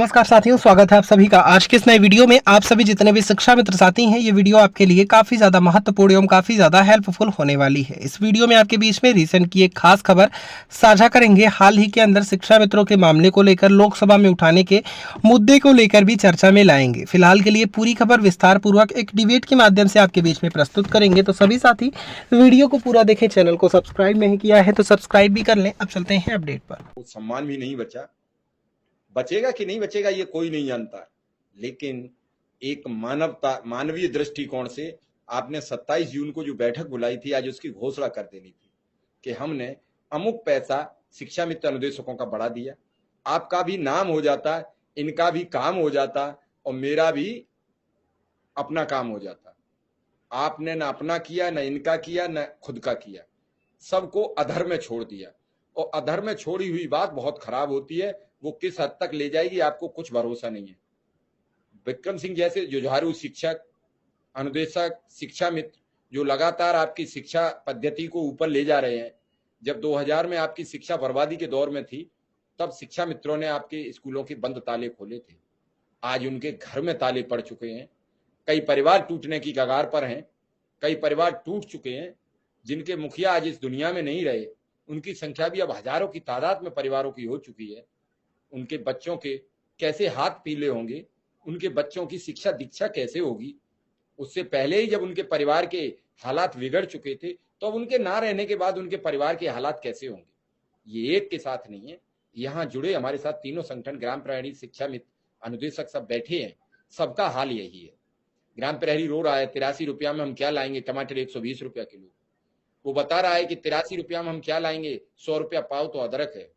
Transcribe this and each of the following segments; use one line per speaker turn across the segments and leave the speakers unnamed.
नमस्कार साथियों, स्वागत है आप सभी का आज के इस नए वीडियो में। आप सभी जितने भी शिक्षा मित्र साथी हैं, ये वीडियो आपके लिए काफ़ी ज़्यादा महत्वपूर्ण एवं काफ़ी ज़्यादा हेल्पफुल होने वाली है। इस वीडियो में आपके बीच में रिसेंट की एक खास खबर साझा करेंगे। हाल ही के अंदर शिक्षा मित्रों के मामले को लेकर लोकसभा में उठाने के मुद्दे को लेकर भी चर्चा में लाएंगे। फिलहाल के लिए पूरी खबर विस्तार पूर्वक एक डिबेट के माध्यम से आपके बीच में प्रस्तुत करेंगे। तो सभी साथी वीडियो को पूरा देखें, चैनल को सब्सक्राइब नहीं किया है तो सब्सक्राइब भी कर लें। अब चलते हैं अपडेट पर।
सम्मान भी नहीं बचेगा कि नहीं बचेगा ये कोई नहीं जानता, लेकिन एक मानवीय दृष्टिकोण से आपने 27 जून को जो बैठक बुलाई थी, आज उसकी घोषणा कर देनी थी कि हमने अमुक पैसा शिक्षा मित्र अनुदेशकों का बढ़ा दिया। आपका भी नाम हो जाता, इनका भी काम हो जाता और मेरा भी अपना काम हो जाता। आपने न अपना किया, न इनका किया, न खुद का किया, सबको अधर में छोड़ दिया। और अधर में छोड़ी हुई बात बहुत खराब होती है, वो किस हद तक ले जाएगी आपको कुछ भरोसा नहीं है। विक्रम सिंह जैसे जुझारू शिक्षक, अनुदेशक, शिक्षा मित्र जो लगातार आपकी शिक्षा पद्धति को ऊपर ले जा रहे हैं। जब 2000 में आपकी शिक्षा बर्बादी के दौर में थी, तब शिक्षा मित्रों ने आपके स्कूलों के बंद ताले खोले थे। आज उनके घर में ताले पड़ चुके हैं। कई परिवार टूटने की कगार पर हैं, कई परिवार टूट चुके हैं। जिनके मुखिया आज इस दुनिया में नहीं रहे, उनकी संख्या भी अब हजारों की तादाद में परिवारों की हो चुकी है। उनके बच्चों के कैसे हाथ पीले होंगे, उनके बच्चों की शिक्षा दीक्षा कैसे होगी। उससे पहले ही जब उनके परिवार के हालात बिगड़ चुके थे, तो अब उनके ना रहने के बाद उनके परिवार के हालात कैसे होंगे। ये एक के साथ नहीं है, यहाँ जुड़े हमारे साथ तीनों संगठन, ग्राम प्रहरी, शिक्षा मित्र, अनुदेशक सब बैठे हैं। सबका हाल यही है। ग्राम प्रहरी रो रहा है 83 रुपया में हम क्या लाएंगे, टमाटर 120 रुपया किलो। वो बता रहा है कि 83 रुपया में हम क्या लाएंगे, 100 रुपया पाव तो अदरक है।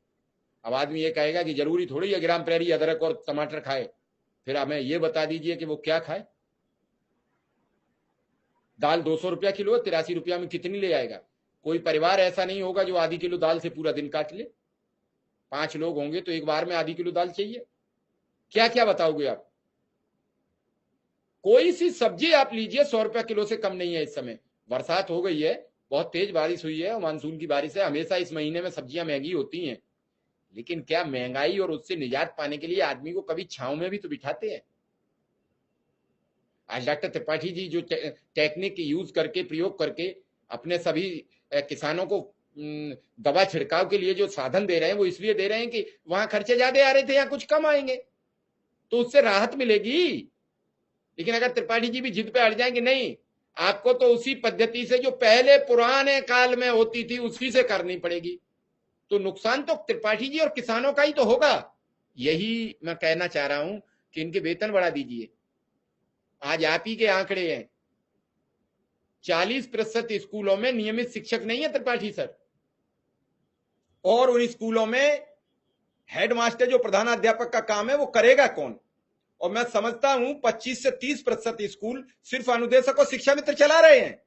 अब आदमी ये कहेगा कि जरूरी थोड़ी है ग्राम प्रहरी अदरक और टमाटर खाए, फिर हमें ये बता दीजिए कि वो क्या खाए। दाल 200 रुपया किलो है, 83 रुपया में कितनी ले आएगा। कोई परिवार ऐसा नहीं होगा जो आधी किलो दाल से पूरा दिन काट ले। 5 लोग होंगे तो एक बार में आधी किलो दाल चाहिए। क्या क्या बताओगे आप। कोई सी सब्जी आप लीजिए 100 रुपया किलो से कम नहीं है। इस समय बरसात हो गई है, बहुत तेज बारिश हुई है, मानसून की बारिश है। हमेशा इस महीने में सब्जियां महंगी होती हैं, लेकिन क्या महंगाई और उससे निजात पाने के लिए आदमी को कभी छांव में भी तो बिठाते हैं। आज डॉक्टर त्रिपाठी जी जो टेक्निक यूज करके, प्रयोग करके अपने सभी किसानों को दवा छिड़काव के लिए जो साधन दे रहे हैं, वो इसलिए दे रहे हैं कि वहां खर्चे ज्यादा आ रहे थे, यहाँ कुछ कम आएंगे तो उससे राहत मिलेगी। लेकिन अगर त्रिपाठी जी भी जिद पे अड़ जाएंगे, नहीं आपको तो उसी पद्धति से जो पहले पुराने काल में होती थी उसी से करनी पड़ेगी, तो नुकसान तो त्रिपाठी जी और किसानों का ही तो होगा। यही मैं कहना चाह रहा हूं कि इनके वेतन बढ़ा दीजिए। आज आप ही के आंकड़े हैं, 40% स्कूलों में नियमित शिक्षक नहीं है त्रिपाठी सर, और उन स्कूलों में हेडमास्टर जो प्रधानाध्यापक का काम है वो करेगा कौन। और मैं समझता हूं 25 से 30% स्कूल सिर्फ अनुदेशक और शिक्षा मित्र चला रहे हैं।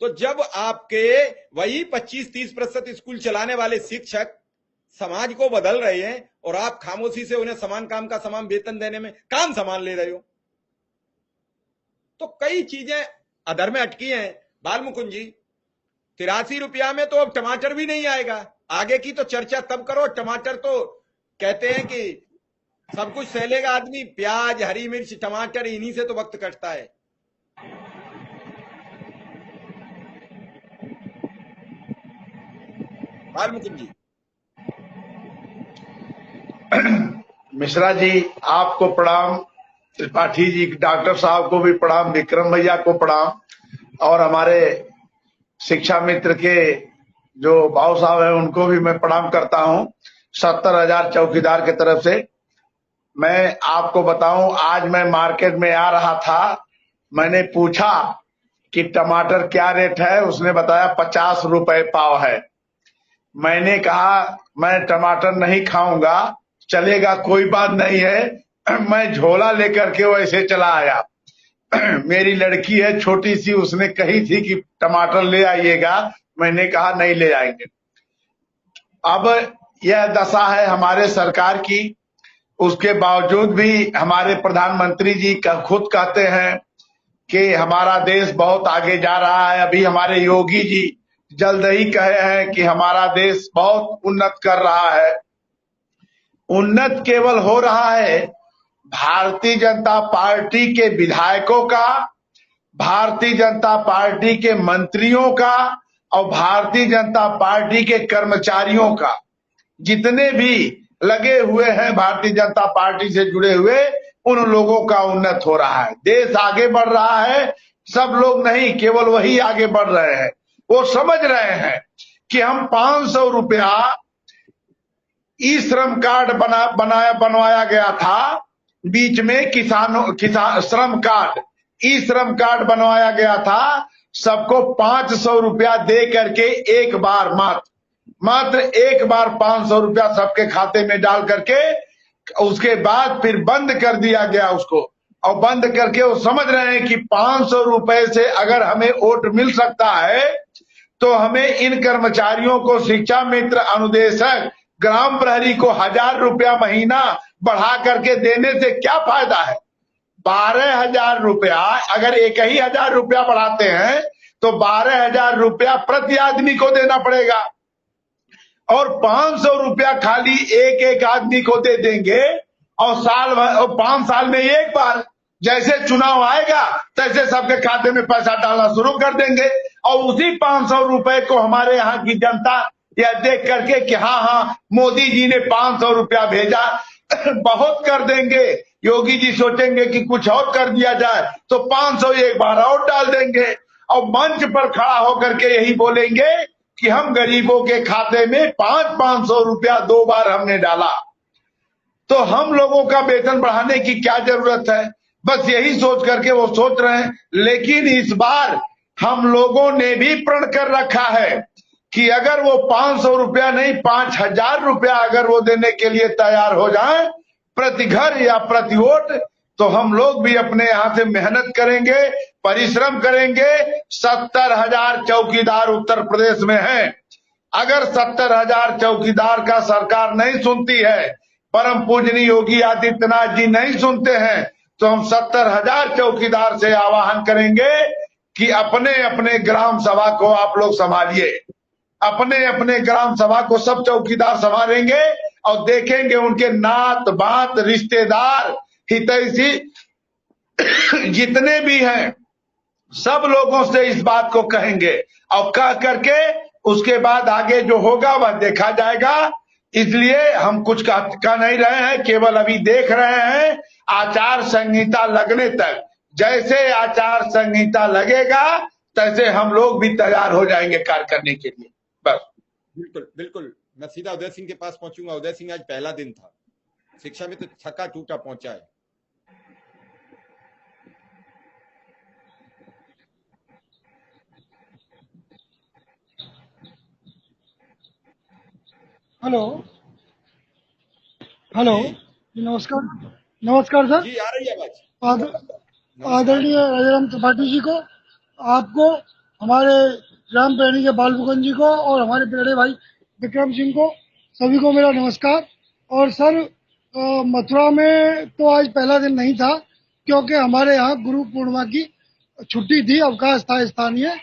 तो जब आपके वही 25-30% स्कूल चलाने वाले शिक्षक समाज को बदल रहे हैं और आप खामोशी से उन्हें समान काम का समान वेतन देने में काम समान ले रहे हो, तो कई चीजें अधर में अटकी हैं। बाल मुकुंद जी, 83 रुपया में तो अब टमाटर भी नहीं आएगा। आगे की तो चर्चा तब करो। टमाटर तो कहते हैं कि सब कुछ सह लेगा आदमी, प्याज, हरी मिर्च, टमाटर, इन्हीं से तो वक्त कटता है। बाल मुकुंद जी।
मिश्रा जी आपको प्रणाम, त्रिपाठी जी डॉक्टर साहब को भी प्रणाम, विक्रम भैया को प्रणाम, और हमारे शिक्षा मित्र के जो भाव साहब हैं उनको भी मैं प्रणाम करता हूं 70,000 चौकीदार की तरफ से। मैं आपको बताऊं, आज मैं मार्केट में आ रहा था, मैंने पूछा कि टमाटर क्या रेट है, उसने बताया 50 रुपए पाव है। मैंने कहा मैं टमाटर नहीं खाऊंगा, चलेगा कोई बात नहीं है। मैं झोला लेकर के वैसे चला आया। मेरी लड़की है छोटी सी, उसने कही थी कि टमाटर ले आइएगा, मैंने कहा नहीं ले आएंगे। अब यह दशा है हमारे सरकार की। उसके बावजूद भी हमारे प्रधानमंत्री जी खुद कहते हैं कि हमारा देश बहुत आगे जा रहा है। अभी हमारे योगी जी जल्द ही कहे हैं कि हमारा देश बहुत उन्नत कर रहा है। उन्नत केवल हो रहा है भारतीय जनता पार्टी के विधायकों का, भारतीय जनता पार्टी के मंत्रियों का और भारतीय जनता पार्टी के कर्मचारियों का। जितने भी लगे हुए हैं भारतीय जनता पार्टी से जुड़े हुए, उन लोगों का उन्नत हो रहा है। देश आगे बढ़ रहा है। सब लोग नहीं, केवल वही आगे बढ़ रहे हैं। वो समझ रहे हैं कि हम 500 रुपया ई श्रम कार्ड बनवाया गया था बीच में, किसान श्रम कार्ड, ई श्रम कार्ड बनवाया गया था। सबको 500 रुपया दे करके एक बार, मात्र एक बार 500 रुपया सबके खाते में डाल करके, उसके बाद फिर बंद कर दिया गया उसको। और बंद करके वो समझ रहे हैं कि 500 रुपए से अगर हमें वोट मिल सकता है तो हमें इन कर्मचारियों को, शिक्षा मित्र, अनुदेशक, ग्राम प्रहरी को 1000 रुपया महीना बढ़ा करके देने से क्या फायदा है। 12,000 रुपया, अगर एक ही 1000 रुपया बढ़ाते हैं तो 12,000 रुपया प्रति आदमी को देना पड़ेगा और 500 रुपया खाली एक एक आदमी को दे देंगे। और 5 साल में एक बार, जैसे चुनाव आएगा तैसे सबके खाते में पैसा डालना शुरू कर देंगे। और उसी 500 रुपए को हमारे यहाँ की जनता यह देख करके कि हाँ मोदी जी ने 500 रुपया भेजा, बहुत कर देंगे। योगी जी सोचेंगे कि कुछ और कर दिया जाए तो 500 एक बार और डाल देंगे और मंच पर खड़ा होकर के यही बोलेंगे कि हम गरीबों के खाते में 500 रुपया 2 बार हमने डाला। तो हम लोगों का वेतन बढ़ाने की क्या जरूरत है, बस यही सोच करके वो सोच रहे हैं। लेकिन इस बार हम लोगों ने भी प्रण कर रखा है कि अगर वो 500 रुपया नहीं 5,000 रुपया अगर वो देने के लिए तैयार हो जाए प्रति घर या प्रति वोट, तो हम लोग भी अपने यहाँ से मेहनत करेंगे, परिश्रम करेंगे। 70,000 चौकीदार उत्तर प्रदेश में हैं। अगर 70,000 चौकीदार का सरकार नहीं सुनती है, परम पूजनीय योगी आदित्यनाथ जी नहीं सुनते हैं, तो हम 70,000 चौकीदार से आह्वान करेंगे कि अपने अपने ग्राम सभा को आप लोग संभालिए। अपने अपने ग्राम सभा को सब चौकीदार संभालेंगे और देखेंगे उनके नात बात, रिश्तेदार, हितैषी जितने भी हैं सब लोगों से इस बात को कहेंगे और कह करके उसके बाद आगे जो होगा वह देखा जाएगा। इसलिए हम कुछ कह नहीं रहे हैं, केवल अभी देख रहे हैं आचार संहिता लगने तक। जैसे आचार संहिता लगेगा तैसे हम लोग भी तैयार हो जाएंगे कार्य करने के लिए। बस।
बिल्कुल बिल्कुल, मैं सीधा उदय सिंह के पास पहुंचूंगा। उदय सिंह, आज पहला दिन था, शिक्षा में तो थका टूटा पहुंचा है।
हेलो हेलो, नमस्कार। नमस्कार सर।
जी, आ रही है आवाज।
आदरणीय राजाराम त्रिपाठी जी को, आपको, हमारे ग्राम प्रहरी के बालमुकुंद जी को और हमारे प्यारे भाई विक्रम सिंह को, सभी को मेरा नमस्कार। और सर, मथुरा में तो आज पहला दिन नहीं था क्योंकि हमारे यहाँ गुरु पूर्णिमा की छुट्टी थी, अवकाश था स्थानीय।